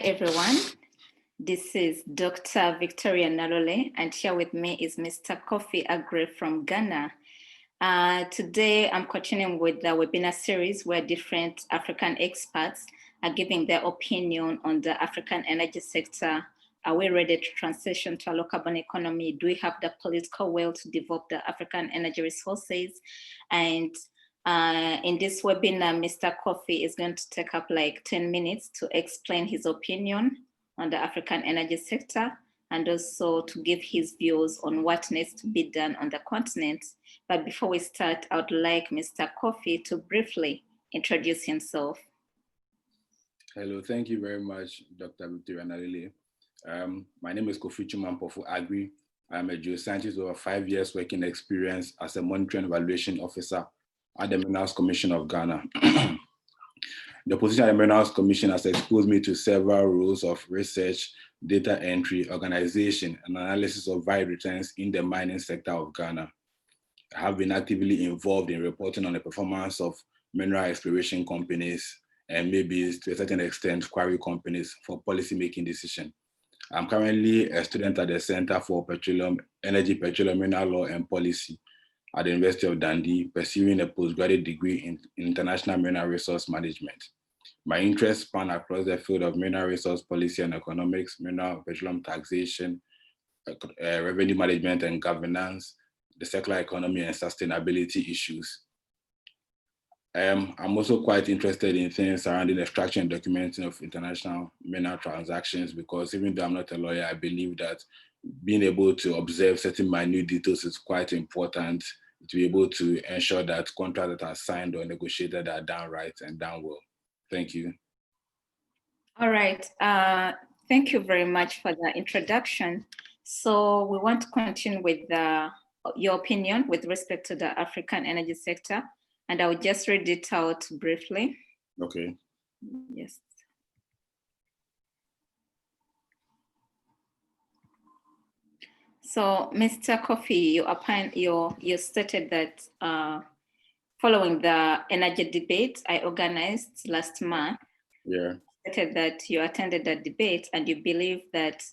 Everyone. This is Dr. Victoria Nalule, and here with me is Mr. Kofi Aggrey from Ghana. Today, I'm continuing with the webinar series where different African experts are giving their opinion on the African energy sector. Are we ready to transition to a low carbon economy? Do we have the political will to develop the African energy resources? And in this webinar, Mr. Kofi is going to take up like 10 minutes to explain his opinion on the African energy sector and also to give his views on what needs to be done on the continent. But before we start, I would like Mr. Kofi to briefly introduce himself. Hello, thank you very much, Dr. Victoria Nalule. My name is Kofi Aggrey. I'm a geoscientist with over 5 years working experience as a monitoring evaluation officer at the Minerals Commission of Ghana. The position at the Minerals Commission has exposed me to several roles of research, data entry, organization, and analysis of varied returns in the mining sector of Ghana. I have been actively involved in reporting on the performance of mineral exploration companies and maybe to a certain extent quarry companies for policy-making decisions. I'm currently a student at the Center for Energy, Petroleum, Mineral Law and Policy at the University of Dundee, pursuing a postgraduate degree in international mineral resource management. My interests span across the field of mineral resource policy and economics, mineral petroleum taxation, revenue management and governance, the circular economy and sustainability issues. I'm also quite interested in things surrounding the structure and documenting of international mineral transactions, because even though I'm not a lawyer, I believe that being able to observe certain minute details is quite important to be able to ensure that contracts that are signed or negotiated are done right and done well. Thank you. All right. Thank you very much for the introduction. So we want to continue with your opinion with respect to the African energy sector. And I will just read it out briefly. Okay. Yes. So, Mr. Kofi, you stated that following the energy debate I organized last month, yeah, stated that you attended that debate and you believe that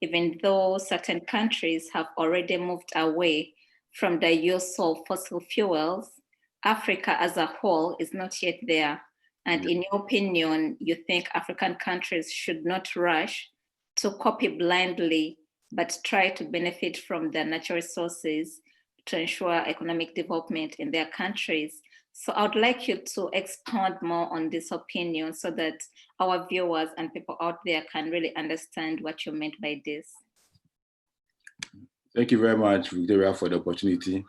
even though certain countries have already moved away from the use of fossil fuels, Africa as a whole is not yet there. And in your opinion, you think African countries should not rush to copy blindly, but try to benefit from the natural resources to ensure economic development in their countries. So I would like you to expound more on this opinion so that our viewers and people out there can really understand what you meant by this. Thank you very much, Victoria, for the opportunity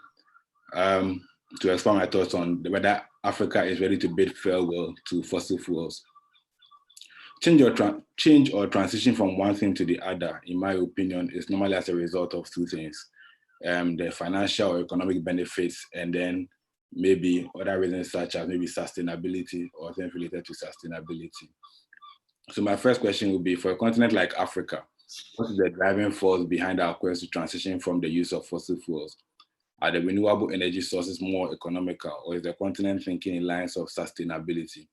to expound my thoughts on whether Africa is ready to bid farewell to fossil fuels. Change or transition from one thing to the other, in my opinion, is normally as a result of two things. The financial or economic benefits, and then maybe other reasons such as maybe sustainability or things related to sustainability. So my first question would be, for a continent like Africa, what is the driving force behind our quest to transition from the use of fossil fuels? Are the renewable energy sources more economical, or is the continent thinking in lines of sustainability?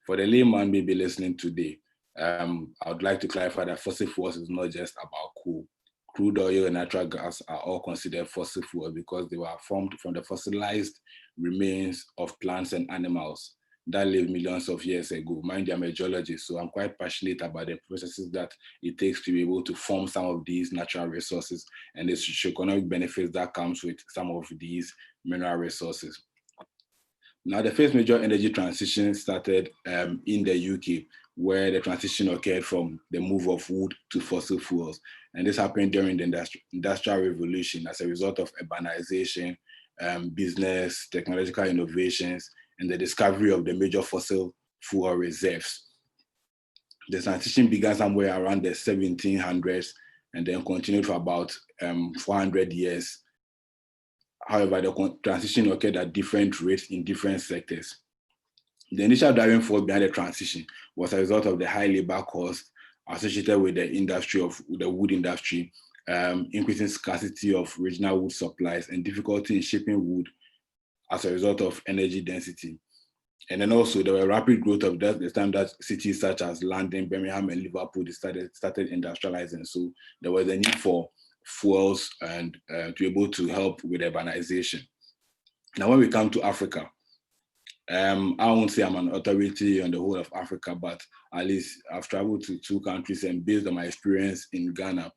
For the layman maybe listening today, I would like to clarify that fossil fuels is not just about coal. Crude oil and natural gas are all considered fossil fuels because they were formed from the fossilized remains of plants and animals that lived millions of years ago. Mind you, I'm a geologist, so I'm quite passionate about the processes that it takes to be able to form some of these natural resources and the socioeconomic benefits that comes with some of these mineral resources. Now, the first major energy transition started in the UK, where the transition occurred from the move of wood to fossil fuels. And this happened during the Industrial Revolution as a result of urbanization, business, technological innovations, and the discovery of the major fossil fuel reserves. The transition began somewhere around the 1700s and then continued for about 400 years. However, the transition occurred at different rates in different sectors. The initial driving force behind the transition was a result of the high labor cost associated with the industry of the wood industry, increasing scarcity of regional wood supplies, and difficulty in shipping wood as a result of energy density. And then also there were rapid growth of that the time that cities such as London, Birmingham, and Liverpool started industrializing. So there was a need for fuels and to be able to help with urbanization. Now, when we come to Africa, I won't say I'm an authority on the whole of Africa, but at least I've traveled to 2 countries, and based on my experience in Ghana,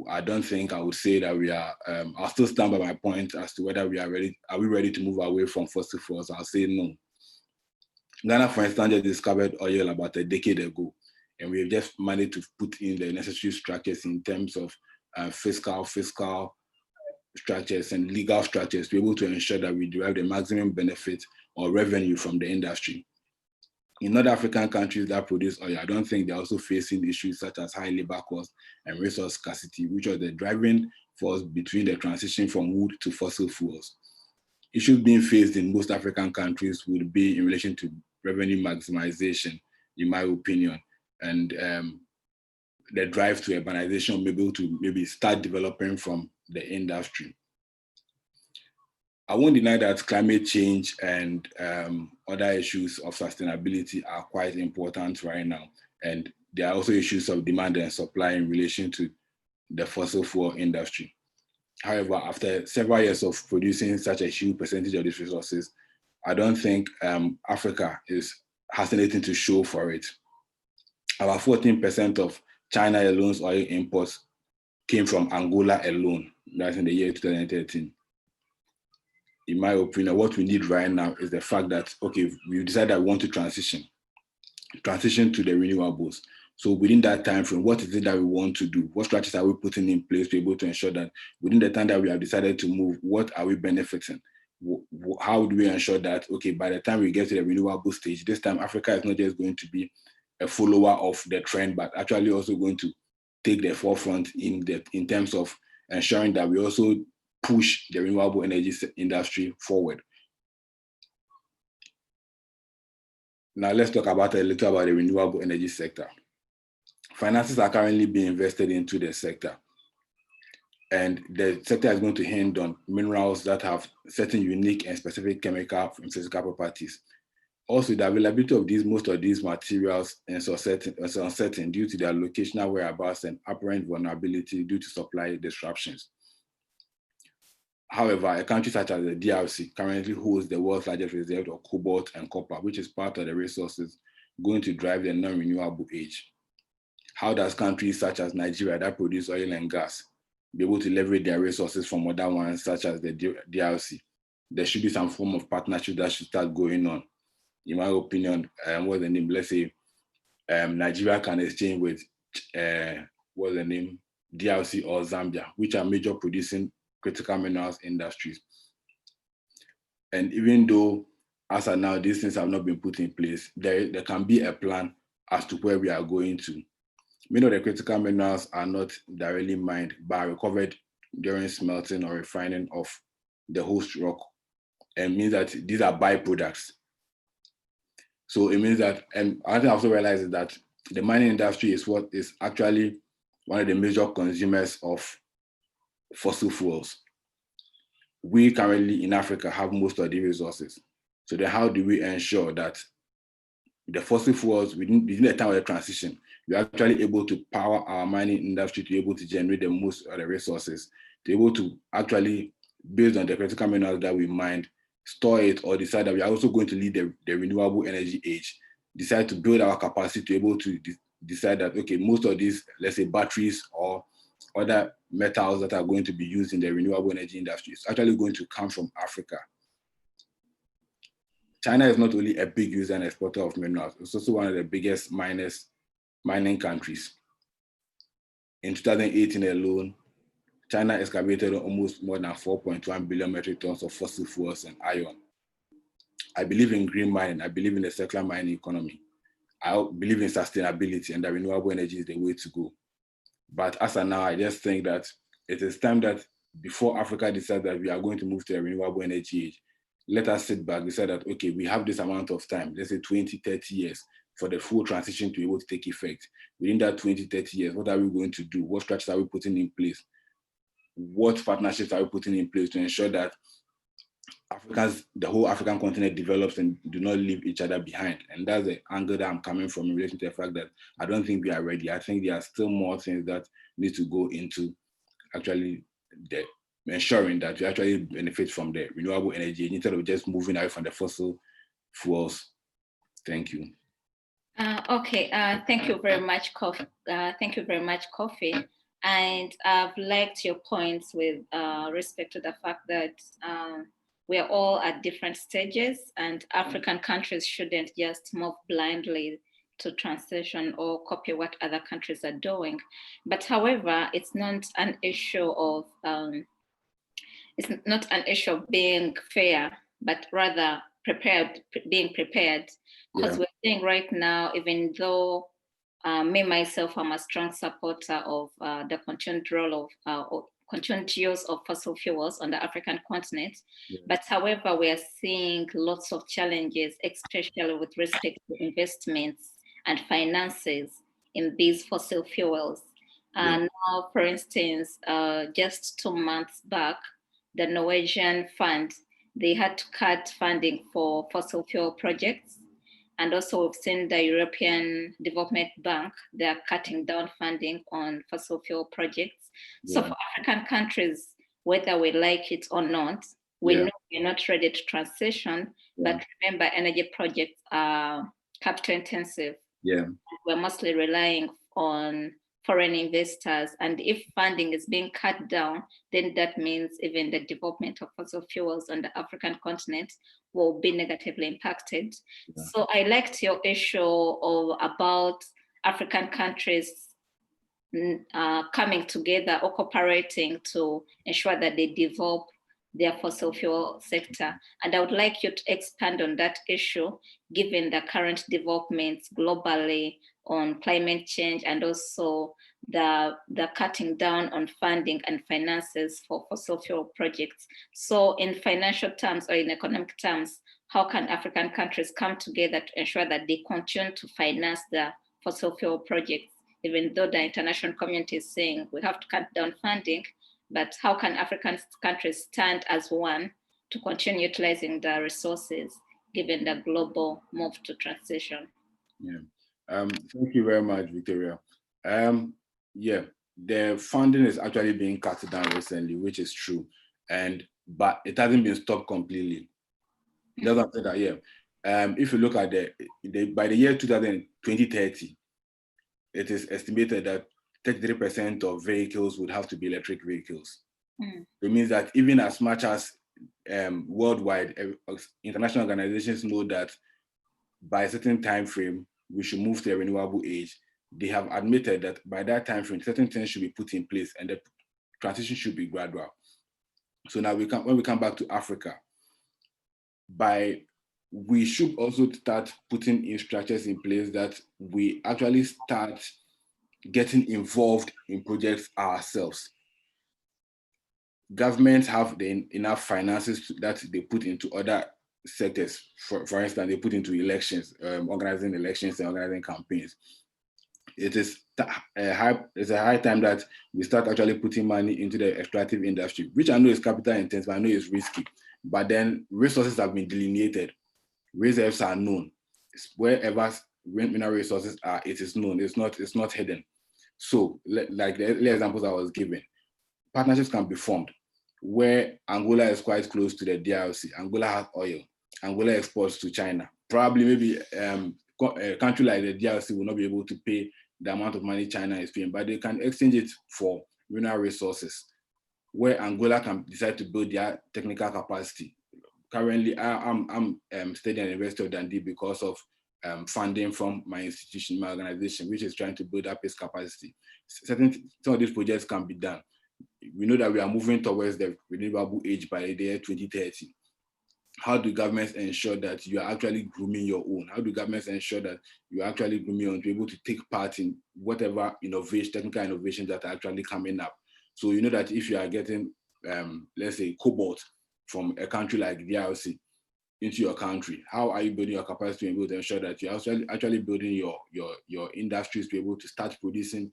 I don't think I would say that we are. I'll still stand by my point as to whether we are ready. Are we ready to move away from fossil fuels? I'll say no. Ghana, for instance, just discovered oil about a decade ago, and we've just managed to put in the necessary structures in terms of fiscal structures and legal structures to be able to ensure that we derive the maximum benefit or revenue from the industry. In other African countries that produce oil, I don't think they're also facing issues such as high labor costs and resource scarcity, which are the driving force between the transition from wood to fossil fuels. Issues being faced in most African countries would be in relation to revenue maximization, in my opinion, and the drive to urbanization, maybe to start developing from the industry. I won't deny that climate change and other issues of sustainability are quite important right now. And there are also issues of demand and supply in relation to the fossil fuel industry. However, after several years of producing such a huge percentage of these resources, I don't think Africa has anything to show for it. About 14% of China alone's oil imports came from Angola alone. That's in the year 2013. In my opinion, what we need right now is the fact that, okay, we've decided that we want to transition to the renewables. So within that time frame, what is it that we want to do? What strategies are we putting in place to be able to ensure that within the time that we have decided to move, what are we benefiting? How do we ensure that, okay, by the time we get to the renewable stage, this time Africa is not just going to be a follower of the trend, but actually also going to take the forefront in terms of ensuring that we also push the renewable energy industry forward. Now let's talk about a little about the renewable energy sector. Finances are currently being invested into the sector, and the sector is going to hinge on minerals that have certain unique and specific chemical and physical properties. Also, the availability of most of these materials is uncertain due to their locational whereabouts and apparent vulnerability due to supply disruptions. However, a country such as the DRC currently holds the world's largest reserve of cobalt and copper, which is part of the resources going to drive the non-renewable age. How does countries such as Nigeria that produce oil and gas be able to leverage their resources from other ones such as the DRC? There should be some form of partnership that should start going on. In my opinion, what's the name? Let's say Nigeria can exchange with what's the name? DRC or Zambia, which are major producing critical minerals industries. And even though as of now these things have not been put in place, there can be a plan as to where we are going to. Many of the critical minerals are not directly mined, but are recovered during smelting or refining of the host rock, and means that these are byproducts. So it means that, and I think I also realize is that the mining industry is what is actually one of the major consumers of fossil fuels. We currently in Africa have most of the resources. So then how do we ensure that the fossil fuels within the time of the transition, we're actually able to power our mining industry to be able to generate the most of the resources, to be able to actually, based on the critical minerals that we mined, store it, or decide that we are also going to lead the renewable energy age, decide to build our capacity to be able to decide that, okay, most of these, let's say batteries or other metals that are going to be used in the renewable energy industry is actually going to come from Africa. China is not only a big user and exporter of minerals, it's also one of the biggest mining countries. In 2018 alone, China excavated almost more than 4.1 billion metric tons of fossil fuels and iron. I believe in green mining. I believe in the circular mining economy. I believe in sustainability, and that renewable energy is the way to go. But as of now, I just think that it is time that before Africa decides that we are going to move to a renewable energy age, let us sit back, decide that, okay, we have this amount of time, let's say 20, 30 years for the full transition to be able to take effect. Within that 20, 30 years, what are we going to do? What strategies are we putting in place? What partnerships are we putting in place to ensure that Africans, the whole African continent develops and do not leave each other behind. And that's the angle that I'm coming from in relation to the fact that I don't think we are ready. I think there are still more things that need to go into actually ensuring that we actually benefit from the renewable energy instead of just moving away from the fossil fuels. Thank you. Okay, thank you very much, Kofi. Thank you very much, Kofi. And I've liked your points with respect to the fact that we are all at different stages, and African countries shouldn't just move blindly to transition or copy what other countries are doing. But however, it's not an issue of being fair, but rather being prepared. Because we're saying right now, even though me myself, I'm a strong supporter of the continued role of continued use of fossil fuels on the African continent. But however, we are seeing lots of challenges, especially with respect to investments and finances in these fossil fuels. And now, for instance, just 2 months back, the Norwegian fund, they had to cut funding for fossil fuel projects. And also we've seen the European Development Bank, they're cutting down funding on fossil fuel projects. So for African countries, whether we like it or not, we know we're not ready to transition, but remember energy projects are capital intensive. We're mostly relying on foreign investors. And if funding is being cut down, then that means even the development of fossil fuels on the African continent will be negatively impacted. So I liked your issue about African countries coming together or cooperating to ensure that they develop their fossil fuel sector. And I would like you to expand on that issue, given the current developments globally on climate change and also the cutting down on funding and finances for fossil fuel projects. So in financial terms or in economic terms, how can African countries come together to ensure that they continue to finance the fossil fuel projects, even though the international community is saying we have to cut down funding, but how can African countries stand as one to continue utilizing the resources given the global move to transition? Thank you very much, Victoria. The funding is actually being cut down recently, which is true, but it hasn't been stopped completely. That's what I'm saying that, if you look at by the year 2030, it is estimated that 33% of vehicles would have to be electric vehicles. It means that even as much as worldwide, international organizations know that by a certain time frame, we should move to a renewable age. They have admitted that by that time frame, certain things should be put in place and the transition should be gradual. So now when we come back to Africa, we should also start putting in structures in place that we actually start getting involved in projects ourselves. Governments have enough finances that they put into other sectors. For instance, they put into elections, organizing elections and organizing campaigns. It's a high time that we start actually putting money into the extractive industry, which I know is capital intensive, I know is risky, but then resources have been delineated, reserves are known. Wherever mineral resources are, it is known, it's not hidden. So like the examples I was given, partnerships can be formed where Angola is quite close to the DRC. Angola has oil. Angola exports to China. Probably maybe a country like the DRC will not be able to pay the amount of money China is paying, but they can exchange it for mineral resources where Angola can decide to build their technical capacity. Currently, I'm studying at the University of Dundee because of funding from my institution, my organization, which is trying to build up its capacity. Some of these projects can be done. We know that we are moving towards the renewable age by the year 2030. How do governments ensure that you are actually grooming your own? How do governments ensure that you are actually grooming your own to be able to take part in whatever technical innovations that are actually coming up? So you know that if you are getting, let's say, cobalt from a country like DRC into your country, how are you building your capacity to be able to ensure that you're actually building your industries to be able to start producing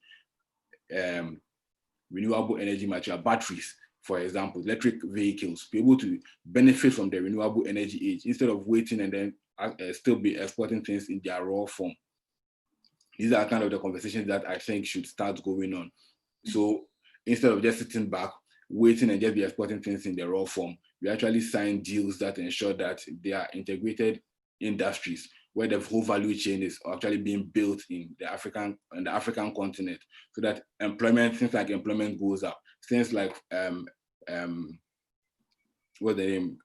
renewable energy material, batteries, for example, electric vehicles, be able to benefit from the renewable energy age instead of waiting and then still be exporting things in their raw form. These are kind of the conversations that I think should start going on. So instead of just sitting back, waiting and just be exporting things in the raw form, we actually sign deals that ensure that they are integrated industries where the whole value chain is actually being built in the African continent, so that things like employment goes up. Things like what's the name?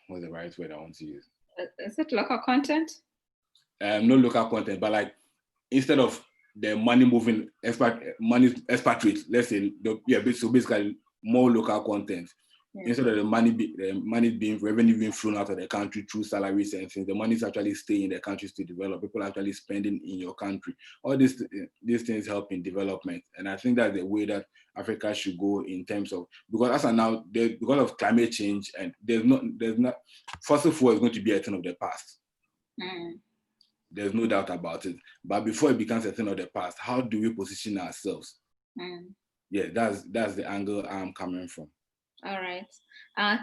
What's the right word I want to use? Is it local content? No local content, but like instead of the money moving expatriates, let's say, so basically more local content. Yeah. Instead of the revenue being flown out of the country through salaries and things, the money is actually staying in the countries to develop. People are actually spending in your country. All these things help in development, and I think that's the way that Africa should go in terms of, because as of now, because of climate change, and there's not fossil fuel is going to be a thing of the past. Mm. There's no doubt about it. But before it becomes a thing of the past, how do we position ourselves? Mm. Yeah, that's the angle I'm coming from. All right.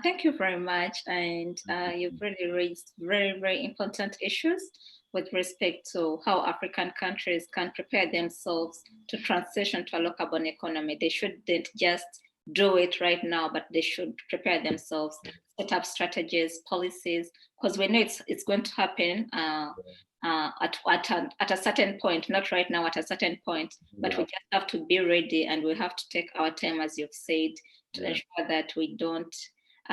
Thank you very much. And you've really raised very, very important issues with respect to how African countries can prepare themselves to transition to a low carbon economy. They shouldn't just do it right now, but they should prepare themselves, set up strategies, policies, because we know it's going to happen at a certain point, not right now, at a certain point, but we just have to be ready, and we have to take our time, as you've said, to ensure that we don't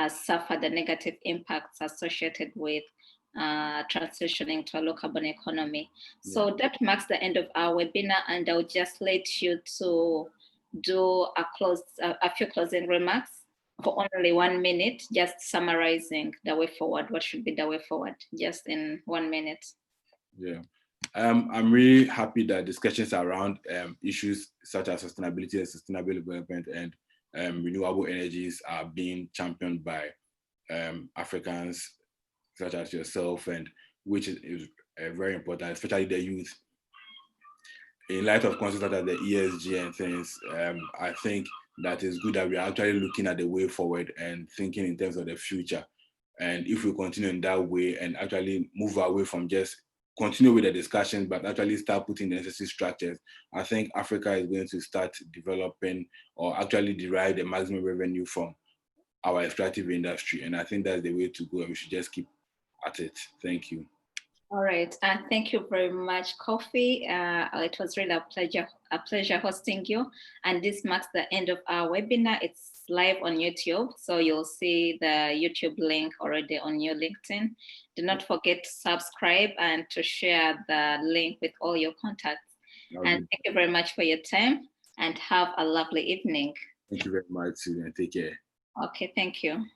suffer the negative impacts associated with transitioning to a low carbon economy. So that marks the end of our webinar, and I'll just let you to do a few closing remarks for only 1 minute, just summarizing the way forward. What should be the way forward, just in 1 minute? Yeah, I'm really happy that discussions around issues such as sustainability and sustainable development and renewable energies are being championed by Africans such as yourself, and which is very important, especially the youth. In light of concepts such as the ESG and things, I think that it's good that we are actually looking at the way forward and thinking in terms of the future. And if we continue in that way and actually move away from just continue with the discussions, but actually start putting the necessary structures, I think Africa is going to start developing or actually derive the maximum revenue from our extractive industry. And I think that's the way to go, and we should just keep at it. Thank you. All right, and thank you very much, Kofi. It was really a pleasure hosting you. And this marks the end of our webinar. It's live on YouTube, so you'll see the YouTube link already on your LinkedIn. Do not forget to subscribe and to share the link with all your contacts. And thank you very much for your time, and have a lovely evening. Thank you very much, and take care. Okay, thank you.